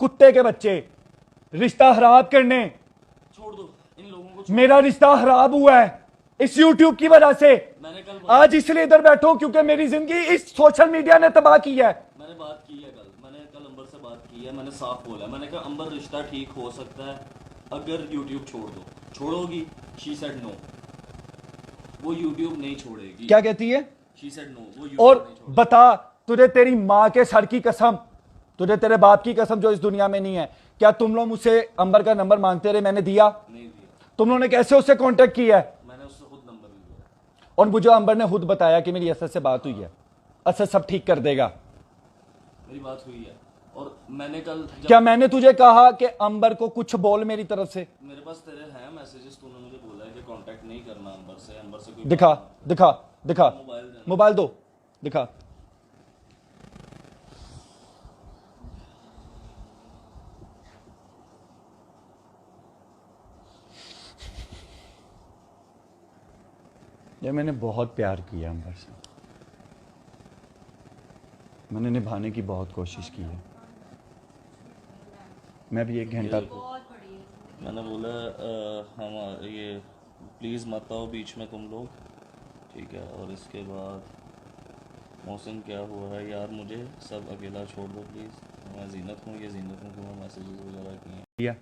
कुत्ते के बच्चे, रिश्ता खराब करने। छोड़ दो इन लोगों को। मेरा रिश्ता खराब हुआ है इस YouTube की वजह से। मैंने कल आज इसलिए इधर बैठो क्योंकि मेरी जिंदगी इस सोशल मीडिया ने तबाह की है। मैंने बात की है मैंने कल अंबर से बात की है। मैंने साफ बोला, मैंने कहा अंबर रिश्ता ठीक हो सकता है अगर YouTube छोड़ दो। छोड़ोगी? शी सेड नो, वो YouTube नहीं छोड़ेगी। क्या कहती है? शी सेड नो, वो YouTube और नहीं छोड़ेगी। बता, तुझे तेरी माँ के सर की कसम, तुझे तेरे बाप की कसम जो इस दुनिया में नहीं है, क्या तुम लोग मुझसे अंबर का नंबर मांगते रहे? मैंने दिया? नहीं दिया। तुम लोगों ने कैसे उससे कांटेक्ट किया है? मैंने उससे खुद नंबर लिया और मुझे अंबर ने खुद बताया कि मेरी असद से बात हुई है, असद सब ठीक कर देगा। मेरी बात हुई है। और मैंने कल क्या मैंने तुझे कहा कि अंबर को कुछ बोल मेरी तरफ से? मेरे पास तेरे हैं मैसेजेस, तूने मुझे बोला है कि कांटेक्ट नहीं करना अंबर से कोई दिखा दिखा दिखा, मोबाइल देना। मोबाइल दो, दिखा। ये मैंने बहुत प्यार किया अंबर से, मैंने निभाने की बहुत कोशिश की है। मैं भी 1 घंटा मैंने बोला हम ये प्लीज़ मत आओ बीच में तुम लोग, ठीक है। और इसके बाद मौसम क्या हुआ है यार, मुझे सब अकेला छोड़ दो प्लीज़, मैं जीनत हूँ, ये जीनत हूँ, तुम्हें मैसेजेस वगैरह किए।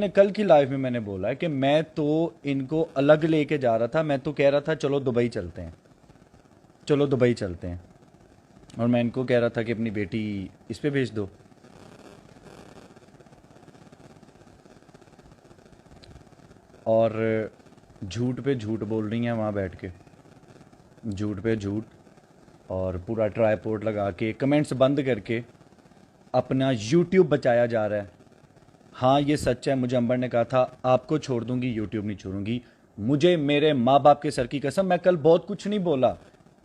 कल की लाइव में मैंने बोला है कि मैं तो इनको अलग लेके जा रहा था। मैं तो कह रहा था चलो दुबई चलते हैं, चलो दुबई चलते हैं। और मैं इनको कह रहा था कि अपनी बेटी इस पे भेज दो। और झूठ पे झूठ बोल रही हैं वहाँ बैठ के, झूठ पे झूठ, और पूरा ट्राइपॉड लगा के कमेंट्स बंद करके अपना YouTube बचाया जा रहा है। हाँ ये सच है, मुझे अंबर ने कहा था आपको छोड़ दूंगी, YouTube नहीं छोड़ूंगी। मुझे मेरे माँ बाप के सर की कसम, मैं कल बहुत कुछ नहीं बोला,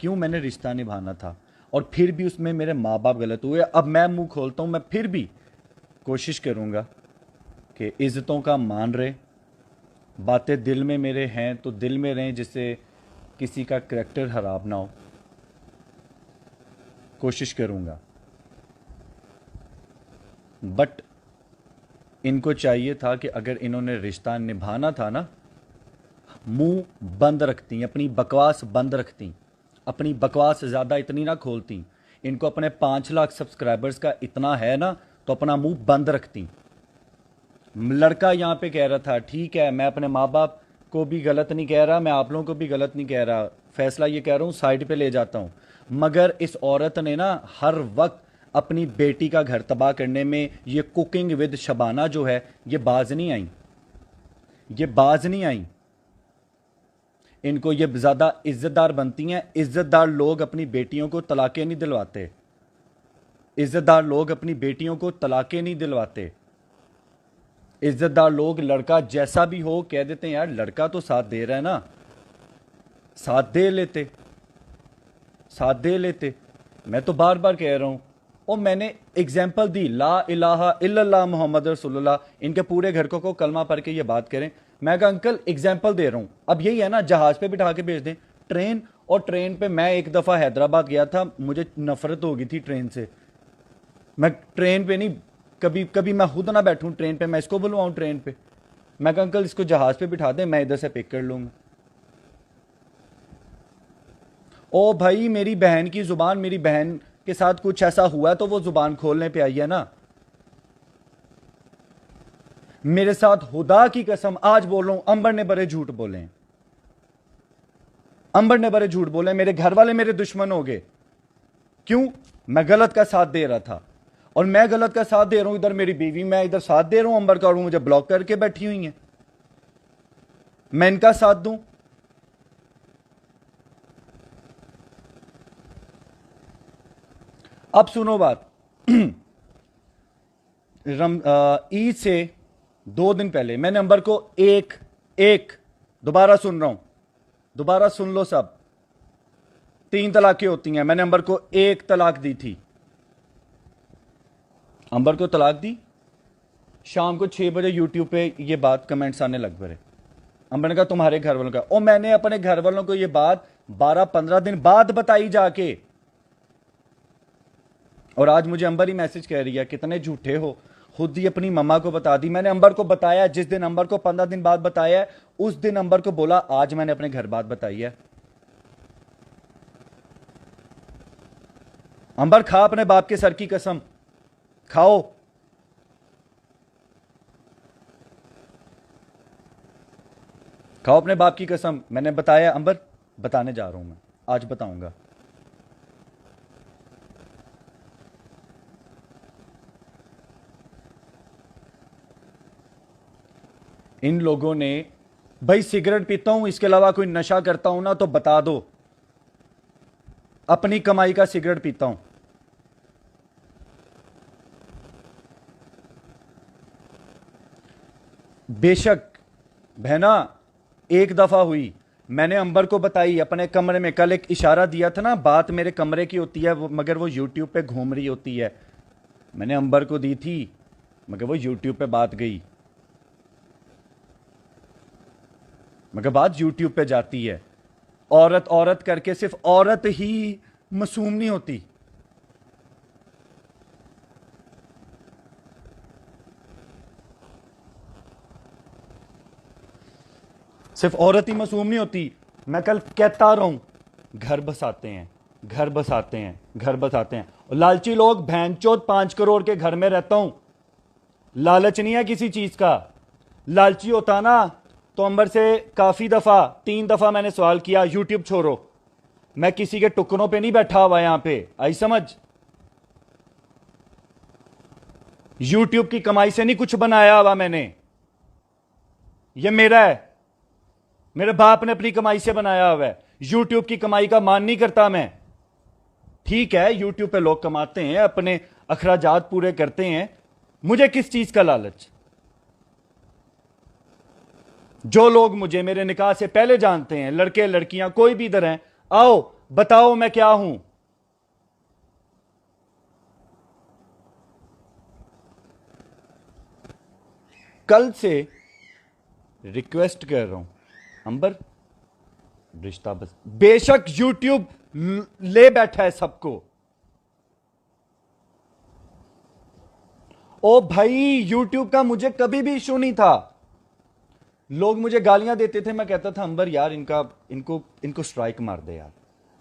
क्यों? मैंने रिश्ता निभाना था और फिर भी उसमें मेरे माँ बाप गलत हुए। अब मैं मुंह खोलता हूँ, मैं फिर भी कोशिश करूँगा कि इज़्ज़तों का मान रहे, बातें दिल में मेरे हैं तो दिल में रहें, जिससे किसी का करैक्टर खराब ना हो। कोशिश करूँगा, बट इनको चाहिए था कि अगर इन्होंने रिश्ता निभाना था ना, मुंह बंद रखती, अपनी बकवास बंद रखती, अपनी बकवास ज़्यादा इतनी ना खोलती। इनको अपने 5 लाख सब्सक्राइबर्स का इतना है ना, तो अपना मुंह बंद रखती। लड़का यहाँ पे कह रहा था ठीक है, मैं अपने माँ बाप को भी गलत नहीं कह रहा, मैं आप लोगों को भी गलत नहीं कह रहा, फैसला ये कह रहा हूँ साइड पे ले जाता हूँ। मगर इस औरत ने ना हर वक्त अपनी बेटी का घर तबाह करने में, ये कुकिंग विद शबाना जो है, ये बाज नहीं आई, ये बाज नहीं आई। इनको ये ज़्यादा इज्जतदार बनती हैं। इज्जतदार लोग अपनी बेटियों को तलाक़ें नहीं दिलवाते, इज्जतदार लोग अपनी बेटियों को तलाक़ें नहीं दिलवाते। इज्जतदार लोग लड़का जैसा भी हो कह देते हैं यार लड़का तो साथ दे रहा है ना, साथ दे लेते, साथ दे लेते। मैं तो बार बार कह रहा हूं, और मैंने एग्जाम्पल दी, ला इलाहा इल्लल्लाह मोहम्मद रसूलुल्लाह, इनके पूरे घर को कलमा पढ़ के ये बात करें। मैं कहा अंकल एग्जाम्पल दे रहा हूं, अब यही है ना, जहाज पे बिठा के भेज दें, ट्रेन, और ट्रेन पे मैं एक दफ़ा हैदराबाद गया था, मुझे नफरत हो गई थी ट्रेन से। मैं ट्रेन पे नहीं, कभी कभी मैं खुद ना बैठूं ट्रेन पे, मैं इसको बुलवाऊं ट्रेन पे। मैं कहा अंकल इसको जहाज पे बिठा दें, मैं इधर से पिक कर लूंगा। ओ भाई मेरी बहन की जुबान, मेरी बहन के साथ कुछ ऐसा हुआ तो वो जुबान खोलने पे आई है ना। मेरे साथ खुदा की कसम आज बोल रहा हूं, अंबर ने बड़े झूठ बोले, अंबर ने बड़े झूठ बोले। मेरे घर वाले मेरे दुश्मन हो गए, क्यों? मैं गलत का साथ दे रहा था, और मैं गलत का साथ दे रहा हूं। इधर मेरी बीवी, मैं इधर साथ दे रहा हूं अंबर का, और मुझे ब्लॉक करके बैठी हुई है, मैं इनका साथ दूं? अब सुनो बात, ईद से 2 दिन पहले मैंने अंबर को एक दोबारा सुन रहा हूं, दोबारा सुन लो सब, 3 तलाकें होती हैं। मैंने अंबर को 1 तलाक दी थी, अंबर को तलाक दी। शाम को 6 बजे यूट्यूब पे ये बात कमेंट्स आने लग पड़े, अंबर ने कहा तुम्हारे घर वालों का, और मैंने अपने घर वालों को ये बात 12-15 दिन बाद बताई जाके, और आज मुझे अंबर ही मैसेज कह रही है कितने झूठे हो, खुद ही अपनी मम्मा को बता दी। मैंने अंबर को बताया, जिस दिन अंबर को 15 दिन बाद बताया है उस दिन अंबर को बोला आज मैंने अपने घर बात बताई है। अंबर खा अपने बाप के सर की कसम, खाओ। खाओ अपने बाप की कसम। मैंने बताया अंबर, बताने जा रहा हूं मैं, आज बताऊंगा। इन लोगों ने, भाई सिगरेट पीता हूं इसके अलावा कोई नशा करता हूं ना तो बता दो, अपनी कमाई का सिगरेट पीता हूं। बेशक बहना एक दफा हुई, मैंने अंबर को बताई अपने कमरे में, कल एक इशारा दिया था ना, बात मेरे कमरे की होती है मगर वो यूट्यूब पे घूम रही होती है। मैंने अंबर को दी थी मगर वो यूट्यूब पे बात गई, मगर बात यूट्यूब पे जाती है। औरत औरत करके सिर्फ औरत ही मासूम नहीं होती। सिर्फ औरत ही मासूम नहीं होती। मैं कल कहता रहा हूं, घर बसाते हैं, घर बसाते हैं, घर बसाते हैं। और लालची लोग, भैंचोद 5 करोड़ के घर में रहता हूं, लालच नहीं है किसी चीज का। लालची होता ना तो अंबर से काफी दफा, 3 दफा मैंने सवाल किया यूट्यूब छोड़ो। मैं किसी के टुकड़ों पे नहीं बैठा हुआ यहां पे, आई समझ। यूट्यूब की कमाई से नहीं कुछ बनाया हुआ मैंने, ये मेरा है, मेरे बाप ने अपनी कमाई से बनाया हुआ है। यूट्यूब की कमाई का मान नहीं करता मैं। ठीक है यूट्यूब पे लोग कमाते हैं, अपने अखराजात पूरे करते हैं, मुझे किस चीज का लालच। जो लोग मुझे मेरे निकाह से पहले जानते हैं, लड़के लड़कियां कोई भी इधर हैं, आओ बताओ मैं क्या हूं। कल से रिक्वेस्ट कर रहा हूं अंबर, रिश्ता बस। बेशक यूट्यूब ले बैठा है सबको। ओ भाई यूट्यूब का मुझे कभी भी इशू नहीं था। लोग मुझे गालियां देते थे, मैं कहता था अंबर यार इनको स्ट्राइक मार दे यार,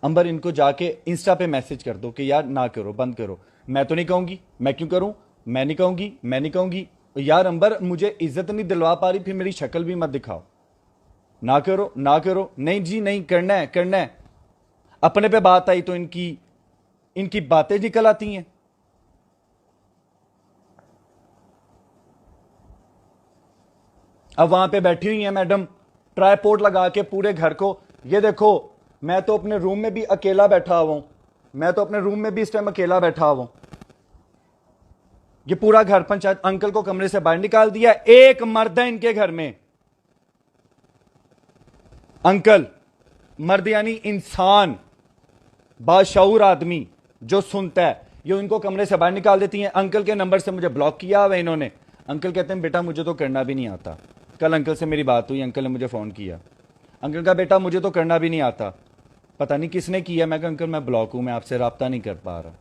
अंबर इनको जाके इंस्टा पे मैसेज कर दो कि यार ना करो, बंद करो। मैं तो नहीं कहूंगी, मैं क्यों करूं, मैं नहीं कहूंगी, मैं नहीं कहूंगी। यार अंबर मुझे इज्जत नहीं दिलवा पा रही, फिर मेरी शक्ल भी मत दिखाओ। ना करो, ना करो, नहीं जी नहीं करना है, करना है। अपने पे बात आई तो इनकी बातें निकल आती हैं। अब वहां पे बैठी हुई है मैडम, ट्राइपॉड लगा के पूरे घर को, ये देखो मैं तो अपने रूम में भी अकेला बैठा हुआ हूं, मैं तो अपने रूम में भी इस टाइम अकेला बैठा हुआ हूं। ये पूरा घर पंचायत, अंकल को कमरे से बाहर निकाल दिया। एक मर्द है इनके घर में, अंकल, मर्द यानी इंसान, बाशऊर आदमी जो सुनता है, ये इनको कमरे से बाहर निकाल देती हैं। अंकल के नंबर से मुझे ब्लॉक किया हुआ इन्होंने। अंकल कहते हैं बेटा मुझे तो करना भी नहीं आता। कल अंकल से मेरी बात हुई, अंकल ने मुझे फोन किया, अंकल का बेटा मुझे तो करना भी नहीं आता, पता नहीं किसने किया। मैं कहा अंकल मैं ब्लॉक हूं, मैं आपसे राब्ता नहीं कर पा रहा।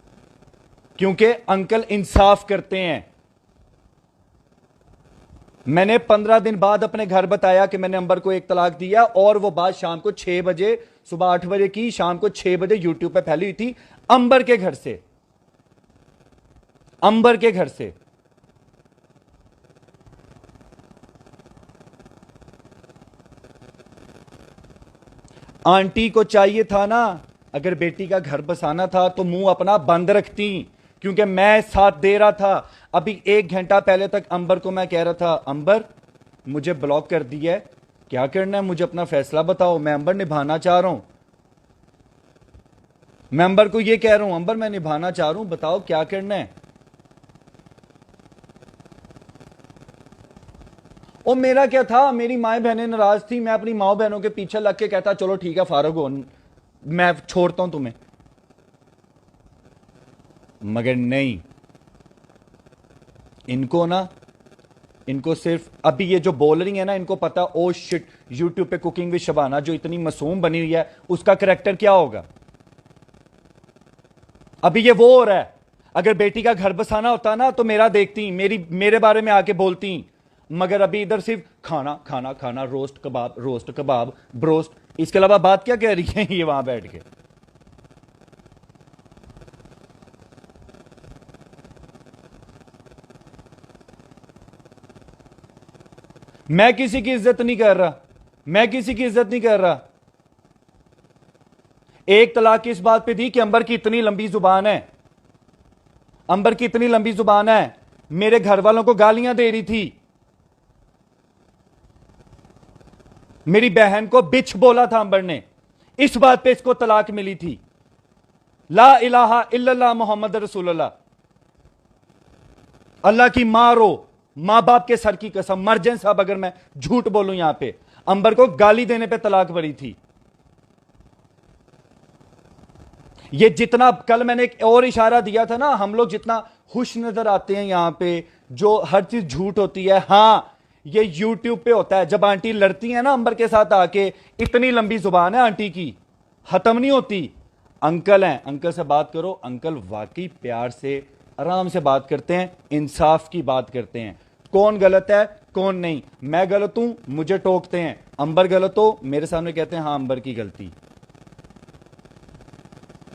क्योंकि अंकल इंसाफ करते हैं। मैंने 15 दिन बाद अपने घर बताया कि मैंने अंबर को 1 तलाक दिया, और वो बात शाम को 6 बजे, सुबह 8 बजे की, शाम को 6 बजे यूट्यूब पे फैली हुई थी, अंबर के घर से, अंबर के घर से। आंटी को चाहिए था ना, अगर बेटी का घर बसाना था तो मुंह अपना बंद रखती, क्योंकि मैं साथ दे रहा था। अभी 1 घंटा पहले तक अंबर को मैं कह रहा था अंबर मुझे ब्लॉक कर दिया है, क्या करना है, मुझे अपना फैसला बताओ, मैं अंबर निभाना चाह रहा हूं। मैं अंबर को यह कह रहा हूं अंबर मैं निभाना चाह रहा हूं, बताओ क्या करना है। और मेरा क्या था, मेरी माएं बहनें नाराज थी, मैं अपनी माओ बहनों के पीछे लग के कहता चलो ठीक है फारूक हो, मैं छोड़ता हूं तुम्हें। मगर नहीं, इनको ना, इनको सिर्फ अभी ये जो बोल रही है ना, इनको पता ओ शिट यूट्यूब पे कुकिंग विद शबाना जो इतनी मासूम बनी हुई है उसका करैक्टर क्या होगा। अभी ये वो हो रहा है, अगर बेटी का घर बसाना होता ना तो मेरा देखती, मेरे बारे में आके बोलती, मगर अभी इधर सिर्फ खाना खाना खाना, रोस्ट कबाब ब्रोस्ट, इसके अलावा बात क्या कह रही है ये वहां बैठ के। मैं किसी की इज्जत नहीं कर रहा, मैं किसी की इज्जत नहीं कर रहा। एक तलाक इस बात पे दी कि अंबर की इतनी लंबी जुबान है, अंबर की इतनी लंबी जुबान है, मेरे घर वालों को गालियां दे रही थी, मेरी बहन को बिच बोला था अंबर ने, इस बात पे इसको तलाक मिली थी। ला इलाहा इल्लल्लाह मोहम्मद रसूलुल्लाह। अल्लाह की मारो, मां बाप के सर की कसम, मर जाए साहब अगर मैं झूठ बोलूं, यहां पे अंबर को गाली देने पे तलाक भरी थी। ये जितना कल मैंने एक और इशारा दिया था ना, हम लोग जितना खुश नजर आते हैं यहां पे, जो हर चीज झूठ होती है, हां ये यूट्यूब पे होता है। जब आंटी लड़ती है ना अंबर के साथ आके, इतनी लंबी जुबान है आंटी की, खत्म नहीं होती। अंकल हैं, अंकल से बात करो, अंकल वाकई प्यार से आराम से बात करते हैं, इंसाफ की बात करते हैं, कौन गलत है कौन नहीं। मैं गलत हूं मुझे टोकते हैं, अंबर गलत हो मेरे सामने कहते हैं हां अंबर की गलती।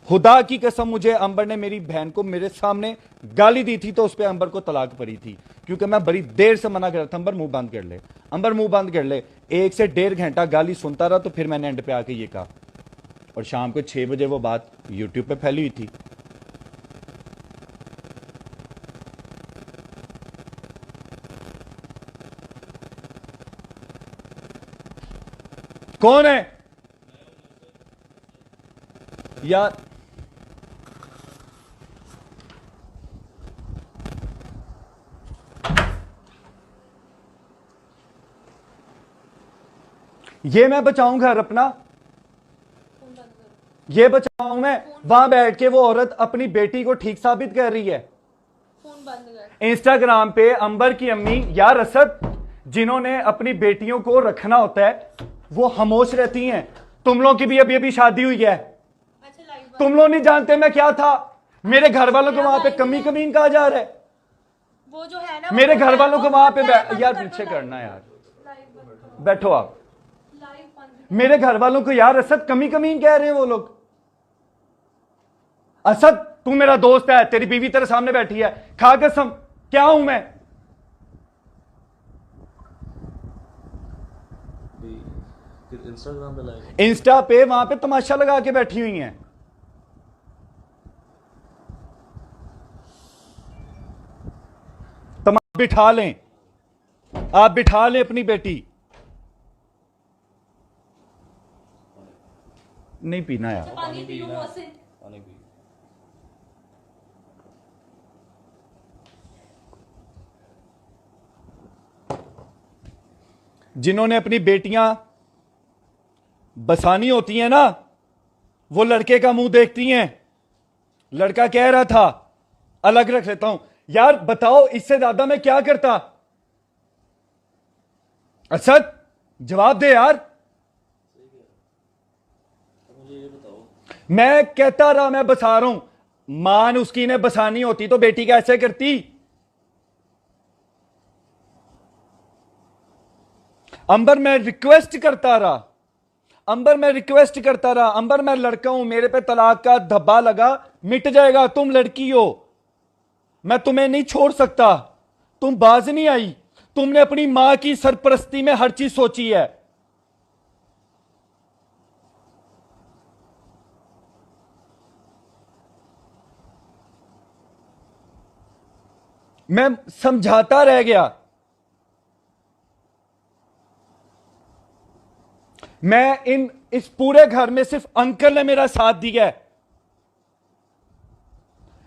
खुदा की कसम मुझे अंबर ने मेरी बहन को मेरे सामने गाली दी थी तो उस पर अंबर को तलाक पड़ी थी, क्योंकि मैं बड़ी देर से मना कर रहा था अंबर मुंह बंद कर ले, अंबर मुंह बंद कर ले। 1 से 1.5 घंटा गाली सुनता रहा, तो फिर मैंने एंड पे आके ये कहा, और शाम को 6 बजे वो बात यूट्यूब पे फैली हुई थी। कौन है यार? ये मैं बचाऊं घर अपना, ये बचाऊं मैं? वहां बैठ के वो औरत अपनी बेटी को ठीक साबित कर रही है। फोन बंद कर। इंस्टाग्राम पे अंबर की अम्मी यार असद, जिन्होंने अपनी बेटियों को रखना होता है वो खामोश रहती हैं। तुम लोग की भी अभी अभी शादी हुई है, अच्छा लाइव तुम लोग नहीं जानते मैं क्या था। मेरे घर वालों को वहां पे कमीन कहा जा रहा है, वो जो है ना, मेरे घर वालों को वहां पे यार लाइव पीछे करना यार, बंद बैठो आप। लाइव बंद। मेरे घर वालों को यार असद कमीन कह रहे हैं वो लोग। असद तू मेरा दोस्त है, तेरी बीवी तेरे सामने बैठी है, खा कसम क्या हूं मैं? इंस्टाग्राम पे लाइव, इंस्टा पे वहां पे तमाशा लगा के बैठी हुई हैं। तमाशा बिठा लें, आप बिठा लें अपनी बेटी। नहीं पीना यार, पानी पी लो मोहसिन। पानी पी। जिन्होंने अपनी बेटियां बसानी होती हैं ना, वो लड़के का मुंह देखती हैं। लड़का कह रहा था अलग रख लेता हूं, यार बताओ इससे ज्यादा मैं क्या करता? असद जवाब दे यार। मुझे ये बताओ, मैं कहता रहा मैं बसा रहा हूं, मान उसकी ने बसानी होती तो बेटी कैसे करती? अंबर मैं रिक्वेस्ट करता रहा, अंबर मैं रिक्वेस्ट करता रहा, अंबर मैं लड़का हूं, मेरे पे तलाक का धब्बा लगा मिट जाएगा, तुम लड़की हो, मैं तुम्हें नहीं छोड़ सकता, तुम बाज नहीं आई, तुमने अपनी मां की सरपरस्ती में हर चीज सोची है। मैं समझाता रह गया, मैं इस पूरे घर में सिर्फ अंकल ने मेरा साथ दिया है।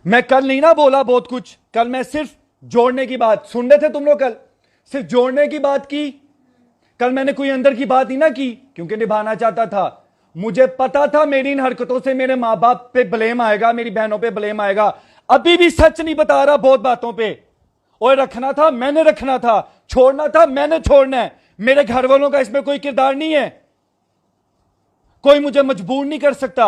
मैं कल नहीं ना बोला बहुत कुछ, कल मैं सिर्फ जोड़ने की बात सुन रहे थे तुम लोग, कल सिर्फ जोड़ने की बात की। कल मैंने कोई अंदर की बात ही ना की, क्योंकि निभाना चाहता था। मुझे पता था मेरी इन हरकतों से मेरे मां बाप पे ब्लेम आएगा, मेरी बहनों पे ब्लेम आएगा। अभी भी सच नहीं बता रहा बहुत बातों पे। और रखना था मैंने रखना था, छोड़ना था मैंने छोड़ना है। मेरे घर वालों का इसमें कोई किरदार नहीं है, कोई मुझे मजबूर नहीं कर सकता।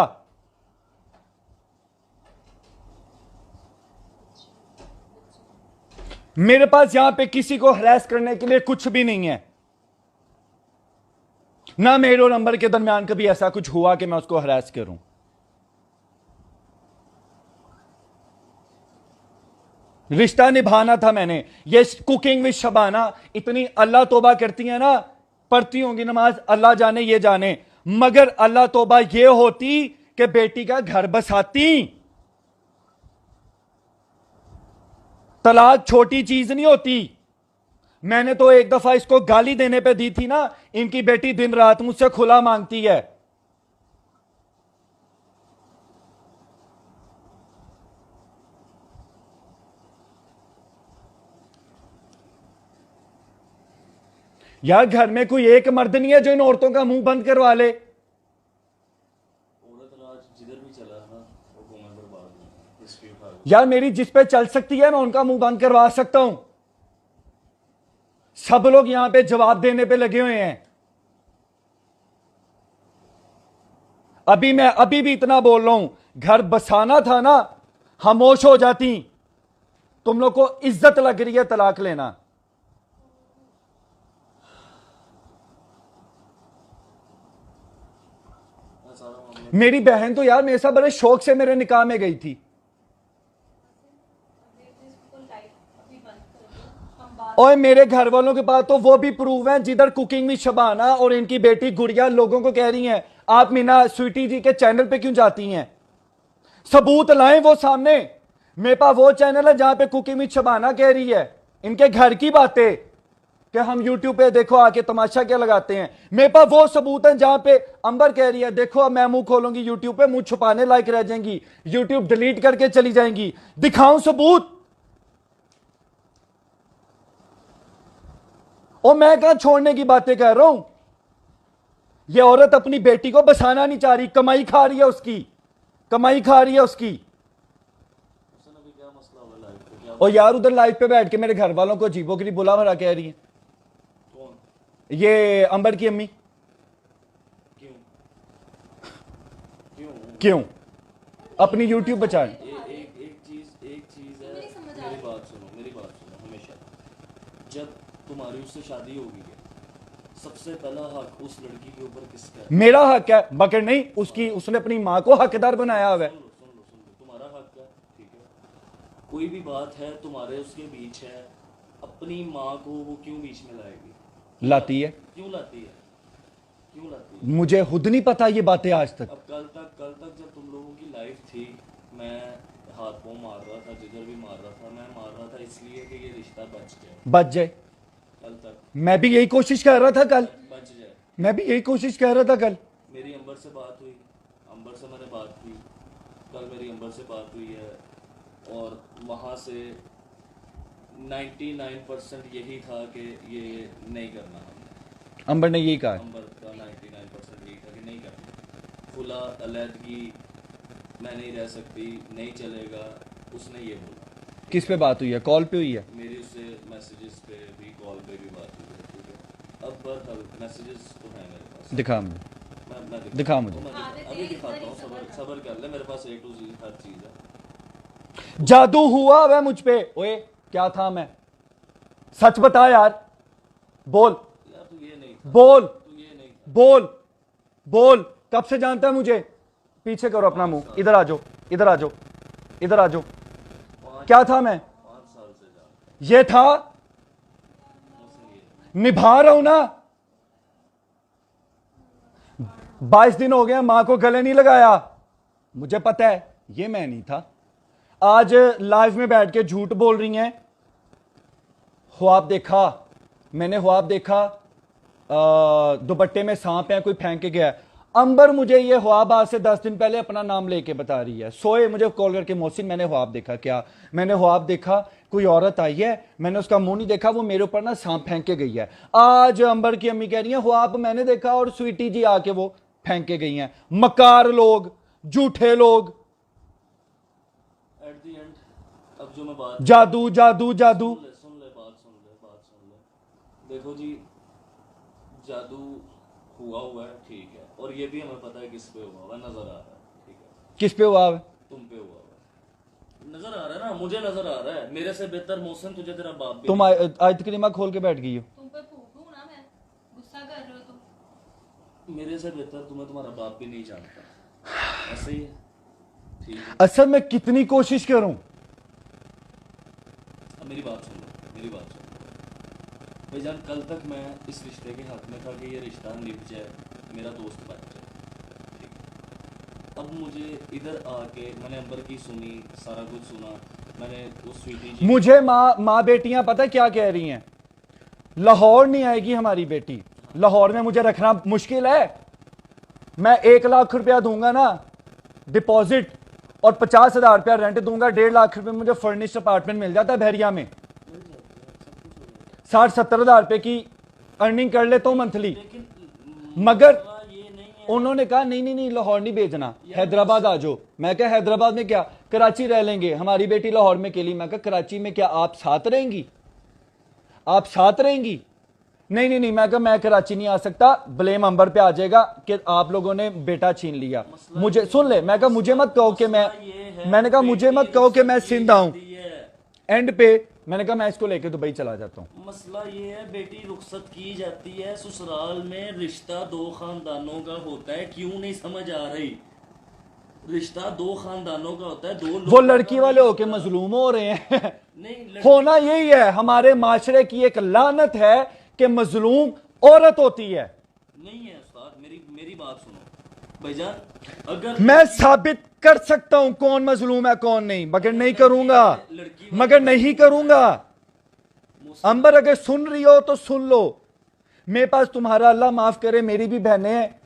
मेरे पास यहां पे किसी को हरास करने के लिए कुछ भी नहीं है, ना मेरे और अंबर के दरमियान कभी ऐसा कुछ हुआ कि मैं उसको हरास करूं। रिश्ता निभाना था मैंने। ये कुकिंग विद शबाना इतनी अल्लाह तौबा करती है ना, पढ़ती होंगी नमाज, अल्लाह जाने ये जाने, मगर अल्लाह तौबा ये होती कि बेटी का घर बसाती। तलाक छोटी चीज नहीं होती। मैंने तो एक दफा इसको गाली देने पे दी थी ना, इनकी बेटी दिन रात मुझसे खुला मांगती है। यार घर में कोई एक मर्द नहीं है जो इन औरतों का मुंह बंद करवा ले। औरत राज जिधर भी चला ना वो घूमे बर्बाद हुए, हिस्ट्री उठा के। यार मेरी जिस पे चल सकती है मैं उनका मुंह बंद करवा सकता हूं। सब लोग यहां पे जवाब देने पे लगे हुए हैं। मैं अभी भी इतना बोल रहा हूं, घर बसाना था ना, खामोश हो जाती। तुम लोग को इज्जत लग रही है तलाक लेना। सारा मामला मेरी बहन तो यार मेरे साथ बड़े शौक से मेरे निकाह में गई थी। इसको लाइट अभी बंद कर दो, हम बात और मेरे घर वालों के पास तो वो भी प्रूफ है जिधर कुकिंग में शबाना और इनकी बेटी गुड़िया लोगों को कह रही हैं आप मीना स्वीटी जी के चैनल पे क्यों जाती हैं। सबूत लाएं वो सामने। मेरे पास वो चैनल है जहां पे कुकिंग में शबाना कह रही है इनके घर की बातें कि हम यूट्यूब पे देखो आके तमाशा क्या लगाते हैं। मेरे पास वो सबूत है जहां पे अंबर कह रही है देखो अब मैं मुंह खोलूंगी यूट्यूब पे, मुंह छुपाने लायक रह जाएंगी, यूट्यूब डिलीट करके चली जाएंगी। दिखाऊं सबूत। और मैं कहां छोड़ने की बातें कर रहा हूं। यह औरत अपनी बेटी को बसाना नहीं चाह रही, कमाई खा रही है उसकी, कमाई खा रही है उसकी। उसने अभी क्या मसला हुआ लाइफ पे, क्या और यार उधर लाइव पे बैठ के मेरे घर वालों को अजीबो गरीब बुला भरा कह रही है। कौन ये अंबर की अम्मी। क्यों क्यों क्यों? अपनी यूट्यूब बचाएं। एक चीज है, नहीं समझ आ मेरी बात सुनो हमेशा। जब तुम्हारी उससे शादी होगी सबसे पहला हक उस लड़की के ऊपर किसका है? मेरा हक है बकर नहीं उसकी, उसने अपनी मां को हकदार बनाया हुआ है। सुन लो तुम्हारा हक है, ठीक है। कोई भी बात है तुम्हारे उसके बीच है, अपनी माँ को वो क्यों बीच में लाएगी? लाती है। क्यों लाती है? मुझे खुद नहीं पता ये बातें आज तक। अब कल तक जब तुम लोगों की लाइफ थी, मैं हाथ पाँव मार रहा था, जिधर भी मार रहा था, मैं मार रहा था इसलिए कि ये रिश्ता बच जाए। कल तक मैं भी यही कोशिश कर रहा था कल। बच जाए। मैं भी यही कोशिश कर रहा था कल। मेरी अंबर से बात हुई, अंबर से मैंने बात की, कल मेरी अंबर से बात हुई है, और वहाँ से 99% यही था कि ये नहीं करना हमने। अंबर ने यही कहा है। अंबर का 99% यही था कि नहीं करना, खुला अलहदगी मैं नहीं रह सकती, नहीं चलेगा, उसने ये बोला। किस पे बात हुई है? कॉल पे हुई है? मेरी उससे मैसेजेस पे भी, कॉल पे भी बात हुई है, ठीक है। अब बहरहाल मैसेजेस तो हैं मेरे पास। दिखा मुझे। मैं दिखा मुझे। अभी दिखाता हूँ, सबर कर ले, मेरे पास A to Z हर चीज़ है। जादू हुआ वह मुझ पे। ओए क्या था मैं? सच बता यार, बोल यार तू ये नहीं था, बोल तू ये नहीं था। बोल बोल। कब से जानता है मुझे? पीछे करो अपना मुंह, इधर आ जाओ, इधर आ जाओ, इधर आ जाओ। क्या था मैं? 5 साल से जानता ये था, हूँ ये। निभा रहा हूं ना। 22 दिन हो गए मां को गले नहीं लगाया। मुझे पता है ये मैं नहीं था। आज लाइव में बैठ के झूठ बोल रही हैं। ख्वाब देखा मैंने, ख्वाब देखा दुपट्टे में सांप है, कोई फेंक के गया है। अंबर मुझे ये ख्वाब आज से 10 दिन पहले अपना नाम लेके बता रही है। सोए मुझे कॉल करके मोहसिन मैंने ख्वाब देखा। क्या? मैंने ख्वाब देखा कोई औरत आई है, मैंने उसका मुंह नहीं देखा, वो मेरे ऊपर ना सांप फेंक के गई है। आज अंबर की अम्मी कह रही है ख्वाब मैंने देखा और स्वीटी जी आके वो फेंक के गई हैं। मकार लोग, झूठे लोग, एट द एंड अब जो मैं बात जादू जादू जादू। सुन ले बात सुन ले। देखो जी, जादू हुआ है, ठीक है, और ये भी हमें पता है किस पे हुआ है, नजर आ रहा है, ठीक है। किस पे हुआ है? तुम पे हुआ है। नजर आ रहा है ना, मुझे नजर आ रहा है। मेरे से बेहतर मोहसिन तुझे तेरा बाप भी तुम आयत करीमा खोल के बैठ गई हो। तुम पे फूकूं ना मैं, गुस्सा कर रहे हो तुम। मेरे से बेहतर तुम्हें तुम्हारा बाप भी नहीं जानता। ऐसे ही है, ठीक है। असल में कितनी कोशिश करूं। अब मेरी बात सुन लो, मेरी बात सुन लो भाईजान। कल तक मैं इस रिश्ते के हक में था कि ये रिश्ता निभ जाए, मेरा दोस्त बन जाए, ठीक है। अब मुझे इधर आके मैंने अंबर की सुनी, सारा कुछ सुना मैंने, उस स्वीटी जी मुझे माँ बेटियां पता क्या कह रही हैं, लाहौर नहीं आएगी हमारी बेटी, लाहौर में मुझे रखना मुश्किल है। मैं 1 लाख रुपया दूंगा ना डिपॉजिट और 50,000 रुपया रेंट दूंगा, 1.5 लाख रुपए मुझे फर्निश्ड अपार्टमेंट मिल जाता है बहरिया में। 60-70 हजार रुपए की अर्निंग कर लेता हूं मंथली। लेकिन मगर ये नहीं है। उन्होंने कहा नहीं नहीं नहीं, लाहौर नहीं भेजना, हैदराबाद आ जाओ। मैं क्या हैदराबाद में क्या, कराची रह लेंगे, हमारी बेटी लाहौर में के लिए। मैं कहा कराची में क्या आप साथ रहेंगी, आप साथ रहेंगी? नहीं नहीं नहीं, मैं कहा मैं कराची नहीं आ सकता, ब्लेम अंबर पे आ जाएगा कि आप लोगों ने बेटा छीन लिया। मुझे सुन ले, मैं कहा मुझे मत कहो कि मैंने कहा मुझे मत कहो कि मैं सिंध आऊं। एंड पे मैंने कहा मैं इसको लेके दुबई चला जाता हूं। मसला ये है, बेटी रुखसत की जाती है ससुराल में, रिश्ता 2 खानदानों का होता है। क्यों नहीं समझ आ रही? रिश्ता 2 खानदानों का होता है, 2 लोग वो लड़की वाले होके मजलूम हो रहे हैं। नहीं होना यही है, हमारे माशरे की एक लानत है कि मजलूम औरत होती है। नहीं है उस्ताद, मेरी मेरी बात सुनो भाईजान। अगर मैं साबित कर सकता हूं कौन मजलूम है कौन नहीं, मगर नहीं करूंगा, मगर नहीं करूंगा। अंबर अगर सुन रही हो तो सुन लो, मेरे पास तुम्हारा अल्लाह माफ करे मेरी भी बहनें हैं,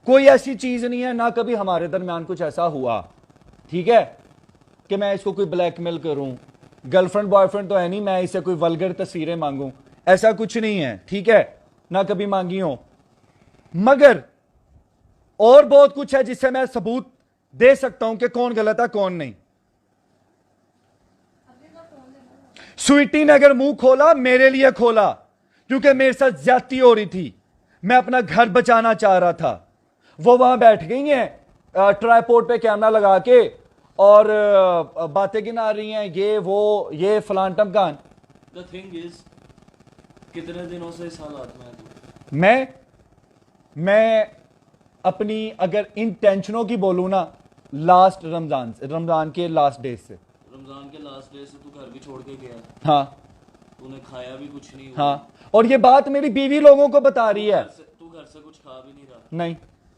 कोई ऐसी चीज नहीं है, ना कभी हमारे दरमियान कुछ ऐसा हुआ, ठीक है, कि मैं इसको कोई ब्लैकमेल करूं, गर्लफ्रेंड बॉयफ्रेंड तो है नहीं, मैं इसे कोई वल्गर तस्वीरें मांगूं, ऐसा कुछ नहीं है, ठीक है, ना कभी मांगी हो। मगर और बहुत कुछ है जिससे मैं सबूत दे सकता हूं कि कौन गलत है कौन नहीं। स्वीटी ने अगर मुंह खोला, मेरे लिए खोला, क्योंकि मेरे साथ ज्यादती हो रही थी, मैं अपना घर बचाना चाह रहा था। वो वहां बैठ गई हैं ट्राइपॉड पे कैमरा लगा के और बातें गिना रही हैं, ये वो ये फलान टमकान। द थिंग इज, कितने दिनों से इस हालात में है तू? मैं अपनी अगर इन टेंशनों की बोलूं ना, लास्ट रमजान के लास्ट डे से, रमजान के लास्ट डे से तू घर भी छोड़ के गया, हाँ, तूने खाया भी कुछ नहीं हुआ। हाँ, और ये बात मेरी बीवी लोगों को बता रही है। तू घर से कुछ खा भी नहीं रहा, नहीं,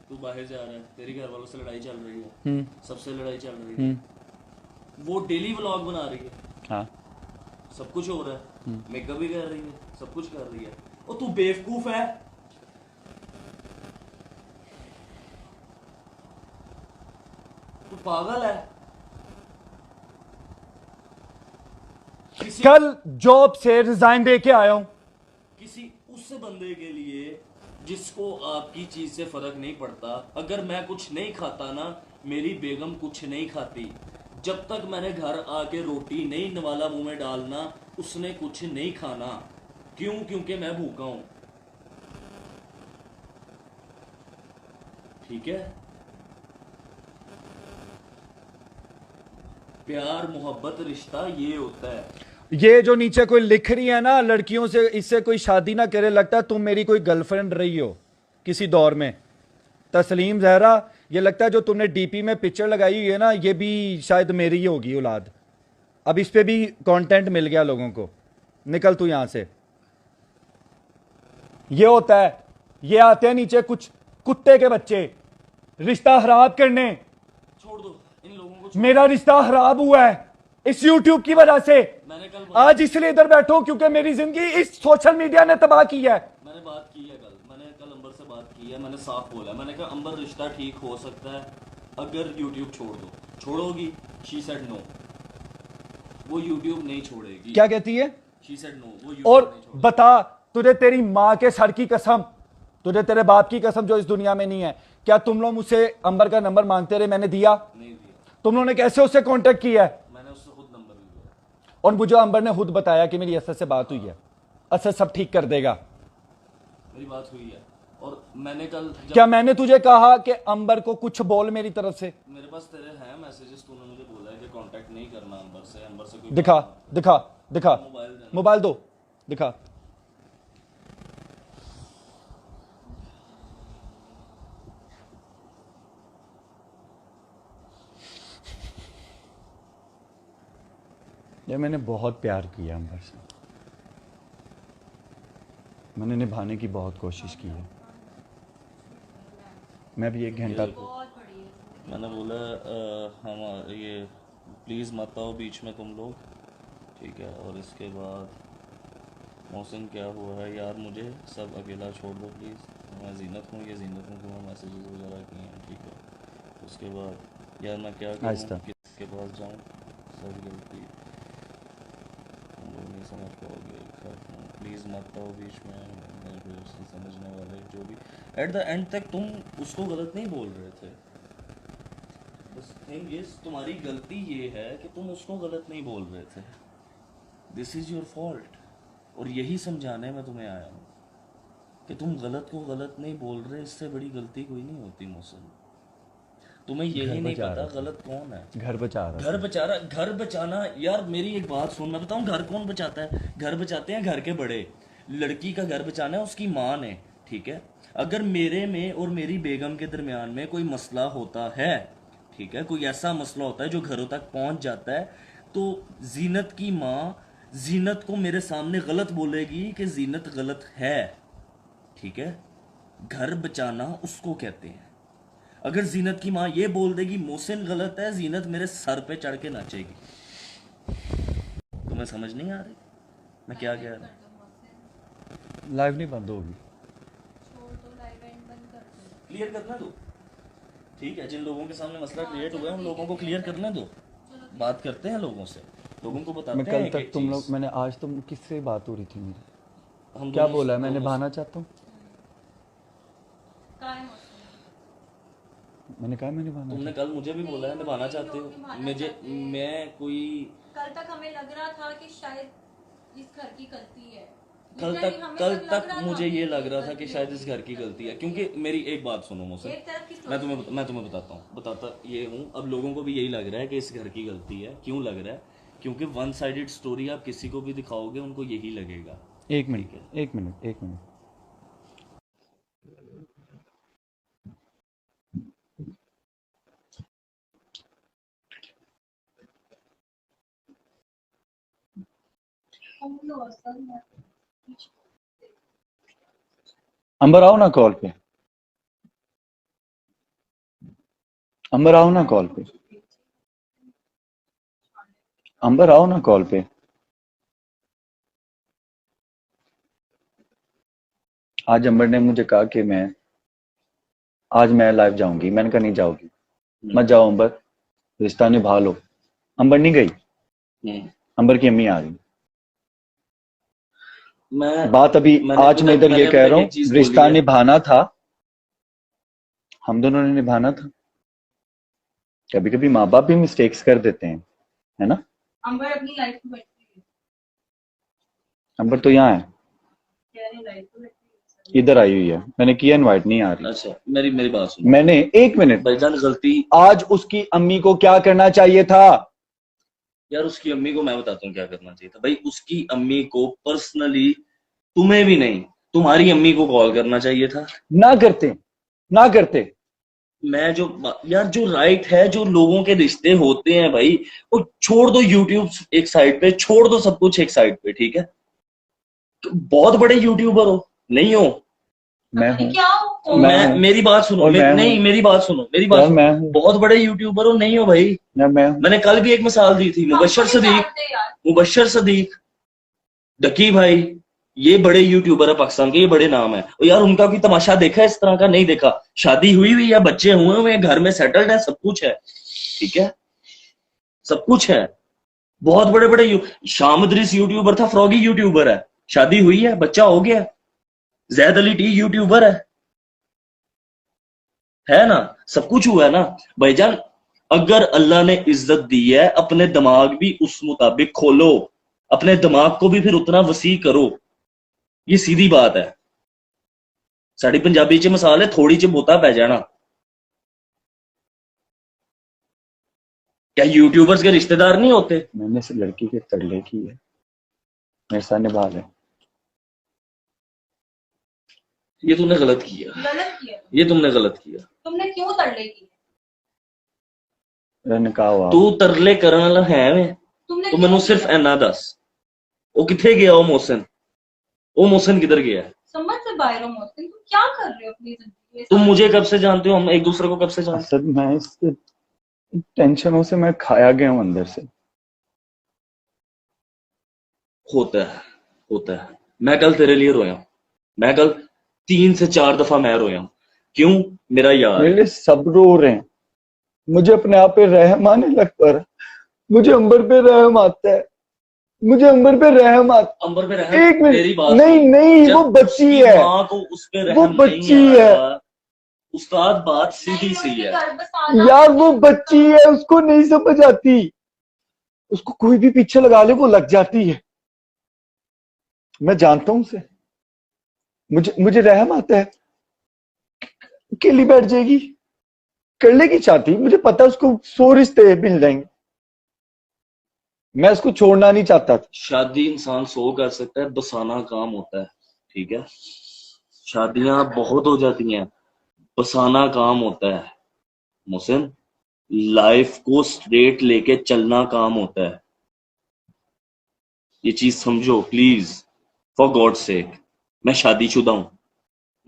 तू बाहर जा रहा है, तेरे घर वालों से लड़ाई चल रही है, सबसे लड़ाई चल रही है, वो डेली व्लॉग बना रही है, हाँ, सब कुछ हो रहा है, मेकअप भी कर रही है, सब कुछ कर रही है, और तू बेवकूफ है। तू पागल है। कल जॉब से रिजाइन दे के आया हूं। किसी उस बंदे के लिए जिसको आपकी चीज से फर्क नहीं पड़ता, अगर मैं कुछ नहीं खाता ना, मेरी बेगम कुछ नहीं खाती, जब तक मैंने घर आके रोटी नहीं नवाला मुंह में डालना, उसने कुछ नहीं खाना। क्यों? क्योंकि मैं भूखा हूं, ठीक है। प्यार मोहब्बत रिश्ता ये होता है। ये जो नीचे कोई लिख रही है ना, लड़कियों से इससे कोई शादी ना करे, लगता है तुम मेरी कोई गर्लफ्रेंड रही हो किसी दौर में। तस्लीम जहरा, ये लगता है जो तुमने डीपी में पिक्चर लगाई हुई है ना, ये भी शायद मेरी ही होगी औलाद। अब इस पे भी कंटेंट मिल गया लोगों को, निकल तू यहां से। ये होता है, ये आते हैं नीचे कुछ कुत्ते के बच्चे रिश्ता खराब करने। छोड़ दो इन लोगों को। मेरा रिश्ता खराब हुआ है इस यूट्यूब की वजह से। मैंने कल आज इसलिए इधर बैठा हूं क्योंकि मेरी जिंदगी इस सोशल मीडिया ने तबाह की है। मैंने बात की है मैंने कल अंबर से बात की है, मैंने साफ बोला, मैंने कहा अंबर रिश्ता ठीक हो सकता है अगर यूट्यूब छोड़ दो। छोड़ोगी? शी सेड नो, वो यूट्यूब नहीं छोड़ेगी। क्या कहती है? शी सेड नो, वो यूट्यूब और नहीं छोड़ेगी। बता, तुझे तेरी माँ के सर की कसम, तुझे तेरे बाप की कसम जो इस दुनिया में नहीं है, क्या तुम लोग मुझसे अंबर का नंबर मांगते रहे? मैंने दिया? नहीं दिया। तुम लोगों ने कैसे उससे कांटेक्ट किया है? मैंने उससे खुद नंबर भी दिया, और मुझे अंबर ने खुद बताया कि मेरी असद से बात हुई है, असद सब ठीक कर देगा। मेरी बात हुई है। और मैंने कल क्या मैंने तुझे कहा कि अंबर को कुछ बोल मेरी तरफ से? मेरे पास तेरे हैं मैसेजेस, तूने मुझे बोला है कि कांटेक्ट नहीं करना अंबर से कोई दिखा दिखा दिखा, मोबाइल देना। मोबाइल दो, दिखा। ये मैंने बहुत प्यार किया अंबर से, मैंने निभाने की बहुत कोशिश की है। मैं भी 1 घंटा बहुत बड़ी है। मैंने बोला हम ये प्लीज़ मत आओ बीच में तुम लोग, ठीक है। और इसके बाद मौसम क्या हुआ है यार, मुझे सब अकेला छोड़ दो प्लीज़, मैं जीनत हूँ, ये जीनत हूँ, मैं मैसेजेस वगैरह किए हैं, ठीक है। उसके बाद यार मैं क्या आहिस्ता। करूँ, किसके पास जाऊँ, सब गलती तुम लोग नहीं समझ पाओगे, प्लीज़ मत आओ बीच में, मेरे को समझने वाले जो भी। एट द एंड तक तुम उसको गलत नहीं बोल रहे थे, बस थिंग इज तुम्हारी गलती ये है कि तुम उसको गलत नहीं बोल रहे थे, दिस इज़ योर फॉल्ट। और यही समझाने में तुम्हें आया हूँ कि तुम गलत को गलत नहीं बोल रहे, इससे बड़ी गलती कोई नहीं होती मौसम। तुम्हें यही नहीं बचा पता रहा था। गलत कौन है। घर बचा रहा घर बचा रहा, घर बचाना यार, मेरी एक बात सुन, मैं बताऊं घर कौन बचाता है। घर बचाते हैं घर के बड़े, लड़की का घर बचाना है उसकी माँ ने, ठीक है। अगर मेरे में और मेरी बेगम के दरमियान में कोई मसला होता है, ठीक है, कोई ऐसा मसला होता है जो घरों तक पहुंच जाता है, तो जीनत की माँ जीनत को मेरे सामने गलत बोलेगी कि जीनत गलत है, ठीक है। घर बचाना उसको कहते हैं। अगर जीनत की माँ ये बोल देगी मोहसिन गलत है, जीनत मेरे सर पे चढ़ के नाचेगी। तुम्हें समझ नहीं आ रही मैं क्या कह रहा हूँ? लाइव नहीं बंद होगी। छोड़ दो, लाइव एंड बंद कर दो। क्लियर करना दो, ठीक है। जिन लोगों के सामने मसला क्रिएट हुआ है उन लोगों को क्लियर करने दो, बात करते हैं लोगों से, लोगों को बताते मैं हैं कल एक तक एक तुम चीज़। लोग, मैंने आज तुम किससे बात हो रही थी मेरी? हम क्या दोनों बोला है? मैं दोनों निभाना चाहता हूँ, काय मौसम? मैंने कहा मैं निभाना तुमने कल मुझे भी बोला है निभाना चाहते हो मुझे, मैं कोई कल तक हमें लग रहा था कि शायद इस घर की गलती है। कल Literally हमें तक लग रहा था मुझे ये कि लग रहा था गलती कि शायद होगी। इस घर की गलती है, क्योंकि मेरी एक बात सुनो मुझसे, एक तरफ की मैं तुम्हें बताता ये हूँ। अब लोगों को भी यही लग रहा है कि इस घर की गलती है। क्यों लग रहा है? क्योंकि वन साइडेड स्टोरी आप किसी को भी दिखाओगे उनको यही लगेगा। 1 मिनट, 1 मिनट, 1 मिनट। अंबर आओ ना कॉल पे, अंबर आओ ना कॉल पे, अंबर आओ ना कॉल पे। आज अंबर ने मुझे कहा कि आज मैं लाइव जाऊंगी। मैंने कहा नहीं जाओगी, मत जाओ अंबर, रिश्ता निभा लो। अंबर नहीं गई, अंबर की अम्मी आ गई। बात अभी आज मैं इधर ये कह रहा हूँ, रिश्ता निभाना था, हम दोनों ने निभाना था। कभी कभी माँ बाप भी मिस्टेक्स कर देते हैं, है ना। अंबर अपनी लाइफ में बैठी है, अंबर तो यहाँ है, कह रही लाइफ में बैठी इधर आई हुई है, मैंने किया इनवाइट, नहीं आ रही। अच्छा मेरी बात सुनो, मैंने 1 मिनट, भाईजान गलती आज उसकी अम्मी को क्या करना चाहिए था? यार उसकी अम्मी को मैं बताता हूँ क्या करना चाहिए था। भाई उसकी अम्मी को पर्सनली, तुम्हें भी नहीं, तुम्हारी अम्मी को कॉल करना चाहिए था। ना करते, ना करते। मैं जो यार जो राइट है, जो लोगों के रिश्ते होते हैं भाई, वो छोड़ दो। यूट्यूब एक साइड पे, छोड़ दो सब कुछ एक साइड पे, ठीक है। तो बहुत बड़े यूट्यूबर हो, नहीं हो? मैं हूँ, क्या हो? मैं मेरी बात सुनो, नहीं मेरी बात सुनो, मेरी बात मैं सुनो। बहुत बड़े यूट्यूबर हो, नहीं हो भाई? मैं हूँ। मैंने कल भी एक मिसाल दी थी, मुबशर सदीक, डकी भाई, ये बड़े यूट्यूबर है पाकिस्तान के, ये बड़े नाम है। और यार उनका भी तमाशा देखा है इस तरह का? नहीं देखा। शादी हुई हुई है, बच्चे हुए हैं, घर में सेटल्ड है, सब कुछ है, ठीक है, सब कुछ है। बहुत बड़े बड़े शामदरिस यूट्यूबर था, फ्रॉगी यूट्यूबर है, शादी हुई है, बच्चा हो गया। जैद अली टी यूट्यूबर है ना, सब कुछ हुआ है ना भाईजान। अगर अल्लाह ने इज्जत दी है, अपने दिमाग भी उस मुताबिक खोलो, अपने दिमाग को भी फिर उतना वसी करो, ये सीधी बात है। साड़ी पंजाबी च मसाल है, थोड़ी च बोता पै जाना। क्या यूट्यूबर्स के रिश्तेदार नहीं होते? मैंने इस लड़की के तरले की है, मेरे साथ निभा ले। ये तुमने गलत किया, गलत किया। ये तुमने गलत किया। तुमने क्यों तरले की? निकाह हुआ। तू तरले करने वाला है वे? तुमने तू मैनू सिर्फ इना दस, वो किथे गया? वो मोहसिन किधर गया है? समझ से बाहर हो मोहसिन, तुम क्या कर रहे हो अपनी जिंदगी में? तुम मुझे कब से जानते हो? हम एक दूसरे को कब से जानते असद, मैं इस टेंशनों से मैं खाया गया हूं अंदर से। होता है। मैं कल तेरे लिए रोया हूं, मैं कल 3 से 4 दफा मैं रोया हूं। क्यों? मेरा यार मेरे लिए सब रो रहे हैं, मुझे अपने आप पे रहम आने लग पड़ा। मुझे अंबर पे रहम आता है, मुझे अंबर पे रहम आता। अंबर पे रहम? एक मेरी मिनट, बात नहीं, वो बच्ची है, माँ को उस पे रहम वो बच्ची है उस्ताद, बात सीधी सी है यार, वो बच्ची है, उसको नहीं समझ आती। उसको कोई भी पीछे लगा ले वो लग जाती है। मैं जानता हूं उसे, मुझे रहम आता है। अकेली बैठ जाएगी, कर लेगी चाहती, मुझे पता है उसको 100 रिश्ते मिल जाएंगे। मैं उसको छोड़ना नहीं चाहता था। शादी इंसान 100 कर सकता है, बसाना काम होता है, ठीक है? शादियां बहुत हो जाती हैं, बसाना काम होता है। मोहसिन, लाइफ को स्ट्रेट लेके चलना काम होता है। ये चीज समझो प्लीज, फॉर गॉड सेक। मैं शादीशुदा हूं,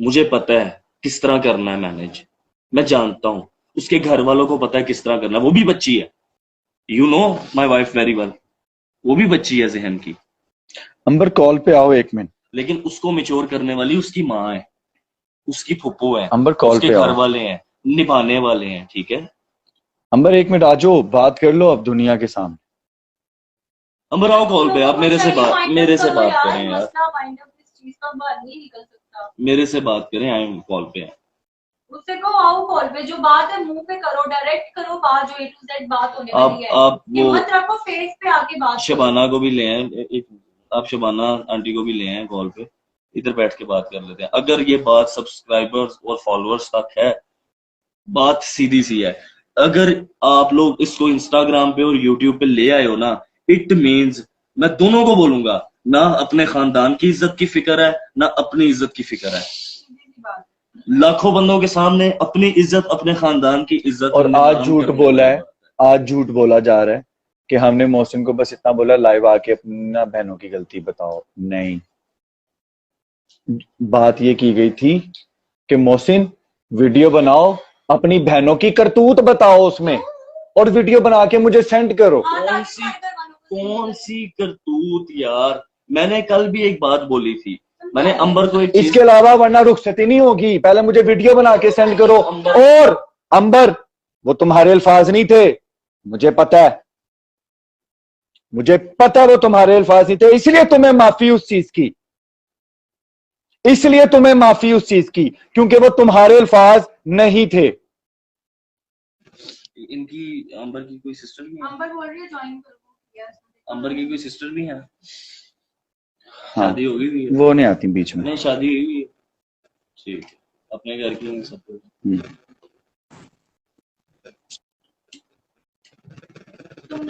मुझे पता है किस तरह करना है मैनेज। मैं जानता हूं, उसके घर वालों को पता है किस तरह करना है। वो भी बच्ची है, you know my wife very well. वो भी बच्ची है जहन की, अंबर कॉल पे आओ 1 मिनट। लेकिन उसको मेच्योर करने वाली उसकी माँ है, उसकी फुप्पो है, अंबर कॉल उसके पे घर आओ। वाले हैं, निभाने वाले हैं, ठीक है? अंबर 1 मिनट आ जाओ, बात कर लो अब दुनिया के सामने। अंबर आओ कॉल पे, आप मेरे से बात करें यार। मसला वाइंड अप इस चीज का बाहर नहीं निकल सकता। मेरे से बात करें, आई एम कॉल पे। उससे कहो आओ कॉल पे, जो बात है मुंह पे करो, डायरेक्ट करो बात, जो A to Z बात होने वाली है। आप वो हिम्मत रखो, फेस पे आके बात करो। शबाना को भी ले आए, आप शबाना आंटी को भी ले आए कॉल पे, इधर बैठ के बात कर लेते हैं। अगर ये बात सब्सक्राइबर्स और फॉलोअर्स तक है, बात सीधी सी है। अगर आप लोग इसको इंस्टाग्राम पे और यूट्यूब पे ले आए हो ना, इट मीन्स, मैं दोनों को बोलूंगा, ना अपने खानदान की इज्जत की फिक्र है, ना अपनी इज्जत की फिक्र है। लाखों बंदों के सामने अपनी इज्जत, अपने खानदान की इज्जत, और आज झूठ बोला है, आज झूठ बोला जा रहा है कि हमने मोहसिन को बस इतना बोला लाइव आके अपना बहनों की गलती बताओ। नहीं, बात ये की गई थी कि मोहसिन वीडियो बनाओ, अपनी बहनों की करतूत बताओ उसमें, और वीडियो बना के मुझे सेंड करो। कौन सी करतूत यार? मैंने कल भी एक बात बोली थी, मैंने अंबर को एक इसके अलावा वरना रुखसती नहीं होगी, पहले मुझे वीडियो बना के सेंड करो। और अंबर, वो तुम्हारे अल्फाज नहीं थे, मुझे पता है, मुझे पता है वो तुम्हारे अल्फाज नहीं थे, इसलिए तुम्हें माफी उस चीज की, इसलिए तुम्हें माफी उस चीज की, क्योंकि वो तुम्हारे अल्फाज नहीं थे। इनकी अंबर की कोई सिस्टर भी है? अंबर बोल रही है ज्वाइन करो। अंबर की कोई सिस्टर भी है? हाँ, शादी होगी भी है? वो नहीं आती बीच में। नहीं, शादी हुई है, ठीक है, अपने घर की सब कुछ। तुम